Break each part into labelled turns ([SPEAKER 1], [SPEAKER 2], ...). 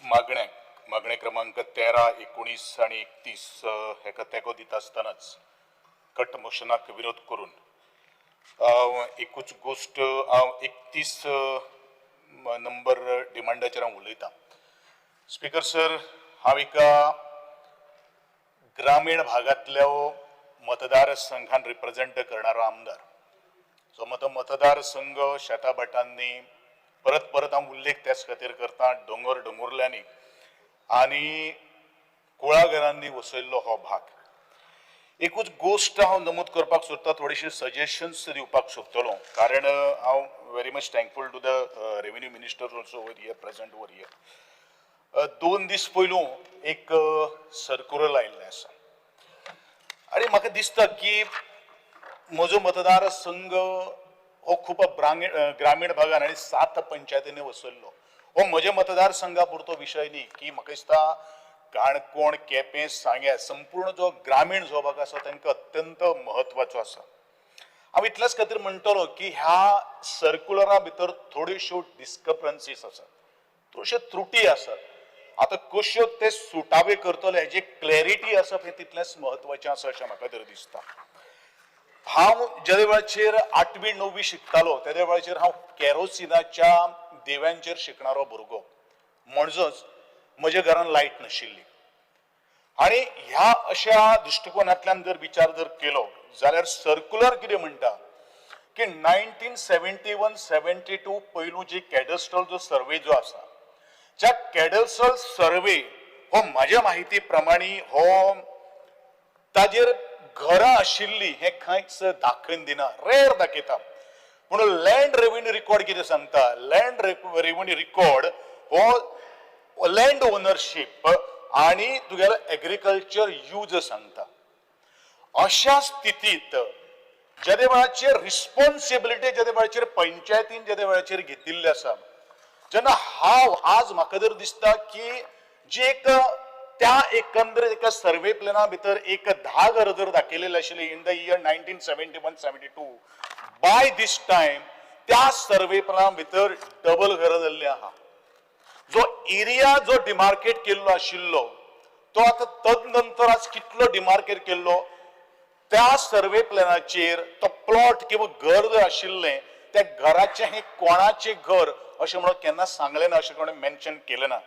[SPEAKER 1] मागणे क्रमांक 13, 19 आणि 31 हेका तेको दिता आसतनाच कट मोशनाक विरोध करून एकूच गोष्ट हांव 31 नंबर डिमांडाचेर हांव उलयतां. स्पीकर सर, हांव एका ग्रामीण भागांतल्या मतदारसंघान रिप्रेझेंट करणारो आमदार. सो मतदारसंघ शेताभाटांनी परत परत हांव उल्लेख त्याच खातीर करता, दोंगुरल्यांनी आनी कुळागरांनी वसयल्लो हो भाग. एकूच गोष्ट हांव नमूद करपाक सोदता, थोडेशे सजेशन्स दिवपाक सोदतलो, कारण हांव very much thankful to the revenue minister also over here present over here. 2 दीस पयलू एक सर्क्युलर आयिल्लें आसा आनी म्हाका दिसता की म्हजो मतदारसंघ हो खूब ग्रामीण भागान आनी 7 पंचायतींनी वसयल्लो. हो म्हज्या मतदारसंघा पुरतो विशय न्ही, की म्हाका दिसता काणकोण, केपें, सांग्या संपूर्ण जो ग्रामीण जो भाग आसा तांकां अत्यंत म्हत्वाचो आसा. हांव इतल्याच खातीर म्हणटलो की ह्या सर्क्युलरा भितर थोड्योश्यो डिस्क्रपन्सीज आसात, थोड्योश्यो त्रुटी आसात. आता कश्यो ते सुटावे करतले हेजी क्लॅरिटी आसप हें तितलेंच म्हत्वाचें आसा अशें म्हाका तर दिसता. हांव ज्या वेळाचेर 8वी 9वी शिकतालो त्या वेळाचेर हांव केरोसिनाच्या दिव्यांचेर शिकणारो भुरगो. म्हणजोच म्हज्या घरान लायट नाशिल्ली आनी ह्या अशा दृश्टिकोनांतल्यान जर विचार जर केलो जाल्यार सर्क्युलर कितें म्हणटा की 1971-72 पयलू जी कॅडस्ट्रल जो सर्वे जो आसा, ज्या कॅडस्ट्रल सर्वे हो म्हाज्या माहिती प्रमाणे हो ताजेर घरां आशिल्ली हे खंयच दाखोवन दिना, रेर दाखयता. पूण लँड रेव्हेन्यू रिकॉर्ड कितें सांगता, लँड रेव्हेन्यू रिकॉर्ड हो लँड ओनरशीप आणि तुगेलो एग्रीकल्चर यूज सांगता. अशा स्थितीत ज्या वेळाचेर रिस्पॉन्सिबिलिटी ज्या वेळाचेर पंचायतीन ज्या वेळाचेर घेतिल्ली आसा, जेन्ना हांव आज म्हाका जर दिसता की जी एक त्या एकंदरीत एका सर्वे प्लॅना भितर एक 10 घरां जर दाखयलेली आशिल्ली in the year 1971-72, by this time त्या सर्वे प्लॅना भितर डबल घरां जाल्ली आहा. जो एरिया जो डिमार्केट केल्लो आशिल्लो तो आता तदनंतर आज कितलो डिमार्केट केल्लो त्या सर्वे प्लॅनाचेर तो प्लॉट किंवा घर जर आशिल्लें त्या घराचें हे कोणाचें घर अशें म्हणून केन्ना सांगलें ना, अशें कोणें मेन्शन केलें ना.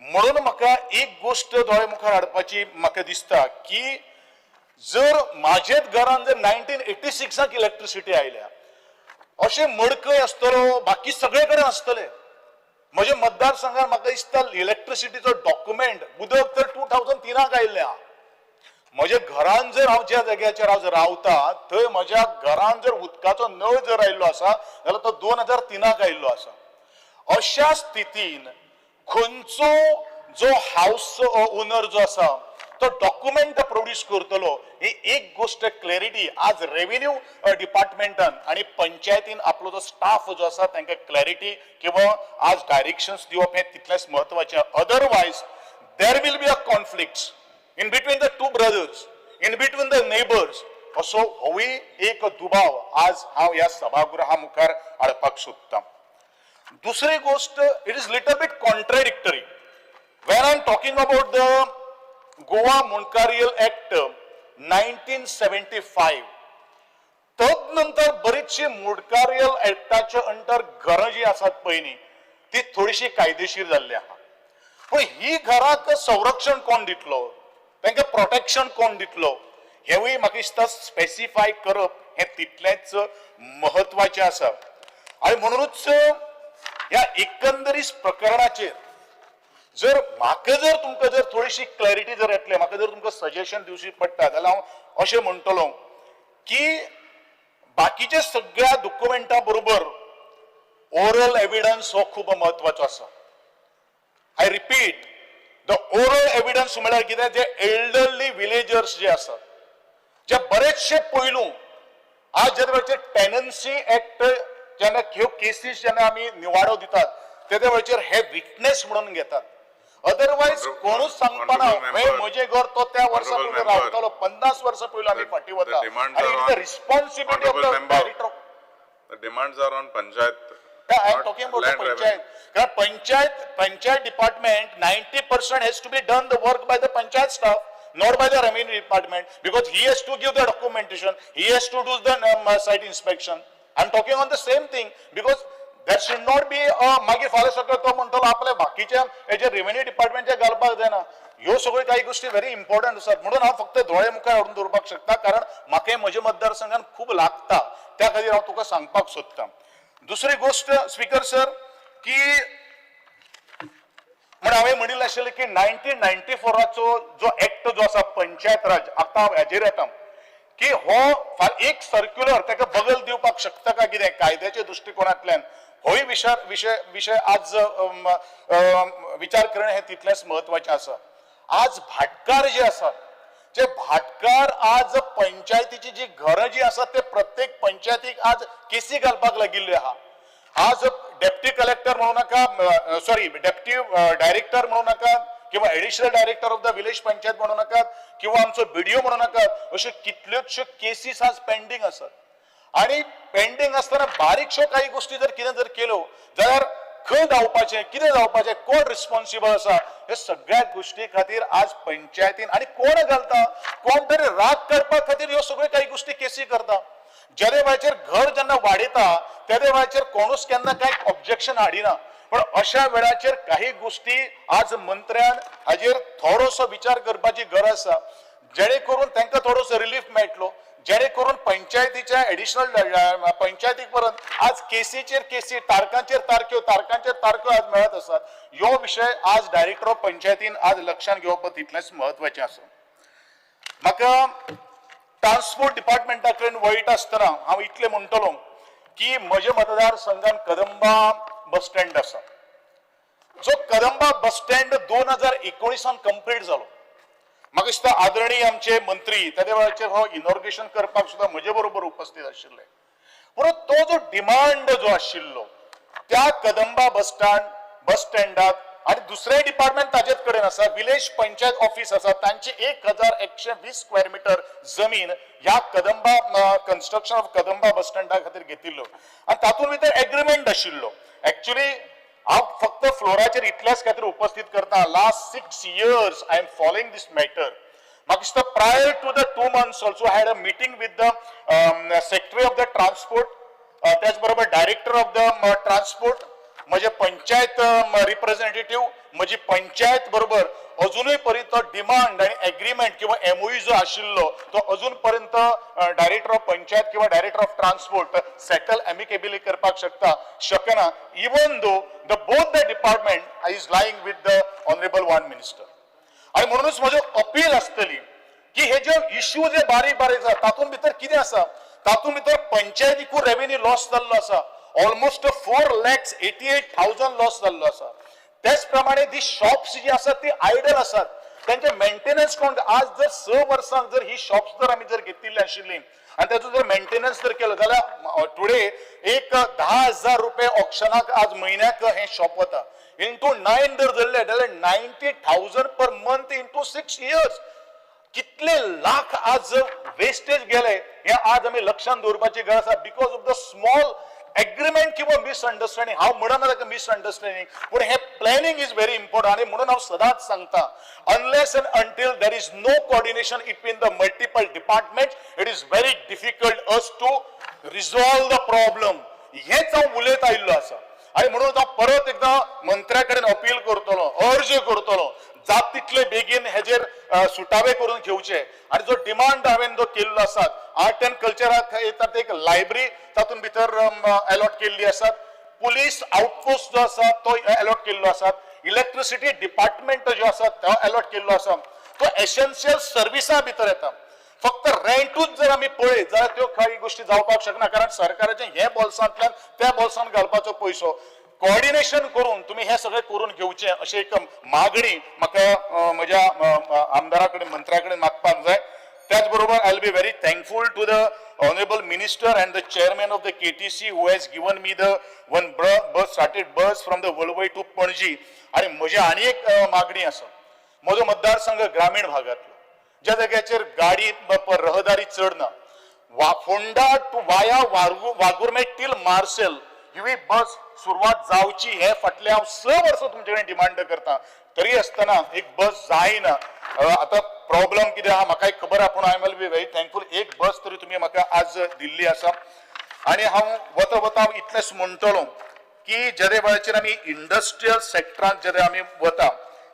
[SPEAKER 1] म्हणून म्हाका एक गोष्ट दोळे मुखार हाडपाची म्हाका दिसता की जर म्हाजेच घरान जर 1986 इलेक्ट्रिसिटी आयल्या अशें मडकय आसतलो, बाकी सगळे कडेन आसतले. म्हज्या मतदारसंघात म्हाका दिसता इलेक्ट्रिसिटीचो डॉक्युमेंट उदक तर 2003 आयिल्लें आहा. म्हज्या घरान जर हांव ज्या जाग्याचेर हांव रावता थंय म्हज्या घरान जर उदकाचो नळ जर आयिल्लो आसा जाल्यार तो 2003 आयिल्लो आसा. अशा स्थितीन खंयचो जो हाऊस ओनर जो आसा तो डॉक्युमेंट प्रोड्यूस करतलो ही एक गोष्ट क्लॅरिटी आज रेव्हेन्यू डिपार्टमेंटान आणि पंचायतीन आपलो जो स्टाफ जो आसा तांकां क्लॅरिटी किंवा आज डायरेक्शन्स दिवप हे तितलेच महत्वाचें. Otherwise there will be a conflicts in between the two brothers, in between the neighbours. असो होय एक दुबाव आज हांव ह्या सभागृहा मुखार हाडपाक सोदतां. दुसरी गोष्ट, it is little bit contradictory when I am talking about the Goa Munkarial Act 1975. तदनंतर बरीचशी मुंडकारियल ऍक्टाच्या अंडर घरां जी आसात पयली ती थोडीशी कायदेशीर जाल्ली आहा. पण ही घराक संरक्षण कोण दितलो, तांकां प्रोटेक्शन कोण दितलो हेवूय म्हाका दिसता स्पेसिफाय करप हे तितलेच महत्वाचें आसा. आणि म्हणूनच ह्या एकंदरीत प्रकरणाचेर जर म्हाका जर तुमकां जर थोडीशी क्लॅरिटी जर येतले, म्हाका जर तुमकां सजेशन दिवची पडटा जाल्यार हांव अशें म्हणटलो की बाकीच्या सगळ्या डॉक्युमेंटा बरोबर ओरल एविडन्स हो खूब महत्वाचो आसा. I repeat, the oral evidence म्हळ्यार कितें, जे एल्डरली विलेजर्स जे आसात, जे बरेचशे पयलू आज जे वेळाचेर टेनन्सी ऍक्ट जेन्ना ह्यो केसीस जेन्ना आमी निवाडो दितात तेद्या वेळाचेर हे विटनेस म्हणून घेतात. अदरवायज कोणूच सांगपाना हे म्हजे घर तो त्या वर्सा पयलीं रावतालो, 50 वर्सां पयलीं आमी फाटीं वता. आणि it is the responsibility of the director.
[SPEAKER 2] The demands are on Panchayat
[SPEAKER 1] I am talking about the panchayat. Panchayat department, 90% has to be done the work by the panchayat staff, not by the revenue department, because he has to give the documentation, he has to do the site inspection. I am talking on the same thing, because there should not be मागीर फाल्यां सकाळ तो म्हणटलो आपल्या बाकीच्या हेजे revenue डिपार्टमेंटच्या घालपाक जायना. ह्यो सगळ्यो काही गोष्टी व्हेरी इम्पॉर्टंट आसात, म्हणून हांव फक्त दोळे मुखार हाडून दवरपाक शकता, कारण म्हाका म्हज्या मतदारसंघात खूब लागता, त्या खातीर हांव तुका सांगपाक सोदतां. दुसरी गोष्ट स्पीकर सर, की म्हण हांवें म्हणिल्लें आशिल्लें की 1994चो जो एक्ट जो आसा पंचायत राज, आतां हांव हेजेर येता की हो एक सर्क्युलर ताका बगल दिवपाक शकता का कितें कायद्याच्या दृश्टिकोनांतल्यान, होय विषय आज विचार करणं हे तितलेंच महत्वाचें आसा. आज भाटकार जे आसात, जे भाटकार आज पंचायतीची जी घरां जी आसात ते प्रत्येक पंचायतीक आज केसी घालपाक लागिल्ले आहा. आज डेप्टी कलेक्टर म्हणू नाका, सॉरी डेप्टी डायरेक्टर म्हणू नाका, किंवा additional director of the village panchayat म्हणू नाकात, किंवा आमचो बीडीओ म्हणू नाकात, अश्यो कितल्योशो केसीस आज पेंडिंग आसात. आणि पेंडिंग असताना बारीकशो काही गोष्टी जर कितें जर केल्यो जाल्यार खंय धांवपाचें, कितें जावपाचें, कोण रिस्पॉन्सिबल आसा, हे सगळ्या गोष्टी खातीर आज पंचायतीन आणि कोण घालता, कोण तरी राग करपा खातीर ह्यो सगळ्यो काही गोष्टी केसी करता. ज्या वेळाचेर घर जेन्ना वाडयता त्या वेळाचेर कोणूच केन्ना कांय ऑब्जेक्शन हाडिना, पण अशा वेळाचेर काही गोष्टी आज मंत्र्यान हाजेर थोडोसो विचार करपाची गरज आसा, जेणे करून तांकां थोडोसो रिलीफ मेळटलो, जेणे करून पंचायतीच्या एडिशनल पंचायतीक परत आज केसीचेर केसी, तारखांचेर तारखो आज मेळत आसात. ह्यो विशय आज डायरेक्टर ऑफ पंचायतीन आज लक्षांत घेवप तितलेंच महत्वाचें आसा. म्हाका ट्रान्सपोर्ट डिपार्टमेंटा कडेन वयता आसतना हांव इतलें म्हणटलो की म्हज्या मतदारसंघान कदंबा बस स्टँड आसा. जो कदंबा बस स्टँड 2019 कंप्लीट जालो. म्हाका दिसता आदरणीय आमचे मंत्री त्या वेळाचेर हो इनॉग्रेशन करपाक सुद्दां म्हजे बरोबर उपस्थित आशिल्ले. पूण तो जो डिमांड जो आशिल्लो त्या कदंबा बस स्टँडात आणि दुसरे डिपार्टमेंट ताजेच कडेन आसा, विलेज पंचायत ऑफिस आसा, तांची 1120 स्क्वेअर मीटर जमीन ह्या कदंबा कन्स्ट्रक्शन ऑफ कदंबा बस स्टँडा खातीर घेतिल्लो आणि तातूंत भितर एग्रीमेंट आशिल्लो. एक्चुअली हांव फक्त फ्लोराचेर इतल्याच खातीर उपस्थित करता, last 6 years I am following this matter. म्हाका दिसता prior to the 2 months also I had a meeting with the secretary of the transport, त्याच बरोबर डायरेक्टर ऑफ द ट्रान्सपोर्ट, म्हजे पंचायत रिप्रेझेंटेटिव्ह, म्हजी पंचायत बरोबर अजूनय पर्यंत डिमांड आणि एग्रीमेंट किंवा एमओयू जो आशिल्लो तो अजून पर्यंत डायरेक्टर ऑफ पंचायत किंवा director of transport settle amicably करपाक शकना, even though the both the department is lying with the honourable one minister. आणि म्हणूनच म्हजो अपील आसतली की हे जे इश्यू जे बारीक आसा तातूंत भितर कितें आसा, तातूंत भितर पंचायतीकूय रेव्हेन्यू लॉस जाल्लो आसा, ऑलमोस्ट 4,88,000 लॉस जाल्लो आसा. त्याच प्रमाणे दी शॉप्स जी आसात ती आयडल आसात, त्यांचे मेंटेनन्स कोण, आज जर 6 वर्सांक जर ही शॉप्स जर आमी जर घेतिल्ली आशिल्ली आणि त्याचो जर मेंटेनन्स जर केलो जाल्यार टुडे एक 10,000 रुपये ऑप्शनाक आज म्हयन्याक हे शॉप वता. इंटू 9 जर धरले जाल्यार 90,000 पर मंथ इंटू 6 years. कितले लाख आज वेस्टेज गेले हे आज आम्ही लक्षात दवरपाची गरज आसा, because of the small agreement किंवा मिसअंडरस्टँडिंग. हांव म्हणना ताका मिसअंडरस्टँडिंग, पण हे प्लॅनिंग इज व्हेरी इम्पॉर्टंट. आणि म्हणून हांव सदांच सांगता, unless and until there is no coordination between the multiple departments, it is very difficult us to resolve the problem. हेच हांव उलयत आयिल्लो आसा. आणि म्हणून हांव परत एकदा मंत्र्या कडेन अपील करतलो, अर्ज करतलो, जात तितले बेगीन हेजेर सुटावे करून घेवचे. आणि जो डिमांड हांवें जो केल्लो आसा, आर्ट अँड कल्चराक येतात एक लायब्ररी तातूंत भितर अलॉट केल्ली आसात, पुलीस आउटपोस्ट जो आसा तो अलॉट केल्लो आसा, इलेक्ट्रिसिटी डिपार्टमेंट जो आसा तो अलॉट केल्लो आसा, तो एसेन्शियल सर्विसां भितर येता. फक्त रेंटूच जर आमी पळयत जाल्यार त्यो काही गोष्टी जावपाक शकना, कारण सरकाराचे हे बॉल्सांतल्यान त्या बॉल्सान घालपाचो पयसो कोऑर्डिनेशन करून तुम्ही हे सगळे करून घेवचे अशी एक मागणी म्हाका म्हज्या आमदारा कडेन मंत्र्या कडेन मागपाक जाय. त्याच बरोबर I will be very thankful to the honourable minister and the chairman of the KTC who has given me the one bus started bus from the Valpoi to Panaji. आणि म्हजी आनी एक मागणी आसा, म्हजो मतदारसंघ ग्रामीण भागातलो, ज्या जाग्याचेर गाडी रहदारी चड ना, फोंडा टू वाया वागुर्मे टील मार्सेल ही बस सुरवात जावची हे फाटले हांव 6 वर्सां तुमचे कडेन डिमांड करता तरी आसतना एक बस जायना आता प्रॉब्लेम कितें आहा म्हाका खबर आहा पूण I will be very thankful एक बस तरी तुमी म्हाका आज दिल्ली आसा आनी हांव वता वता इतलेंच म्हणटलो की जेदे वेळाचेर आमी इंडस्ट्रियल सेक्टरांत जेदे आमी वता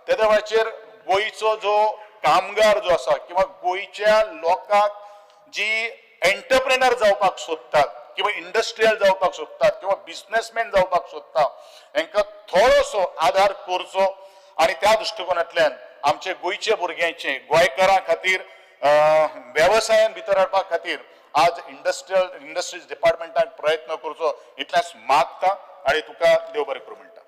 [SPEAKER 1] तेदे वेळाचेर गोंयचो जो कामगार जो आसा किंवा गोंयच्या लोकांक जी एंटरप्रेनर जावपाक सोदतात किंवा इंडस्ट्रियल जावपाक सोदतात किंवा बिझनेसमॅन जावपाक सोदतात हांकां थोडोसो आदार करचो आनी त्या दृश्टिकोनांतल्यान आमचे गोंयचे भुरग्यांचे गोंयकारां खातीर वेवसायान भितर हाडपा खातीर आज इंडस्ट्रीज डिपार्टमेंटान प्रयत्न करचो इतलेंच मागता आनी तुका देव बरें करूं म्हणटा.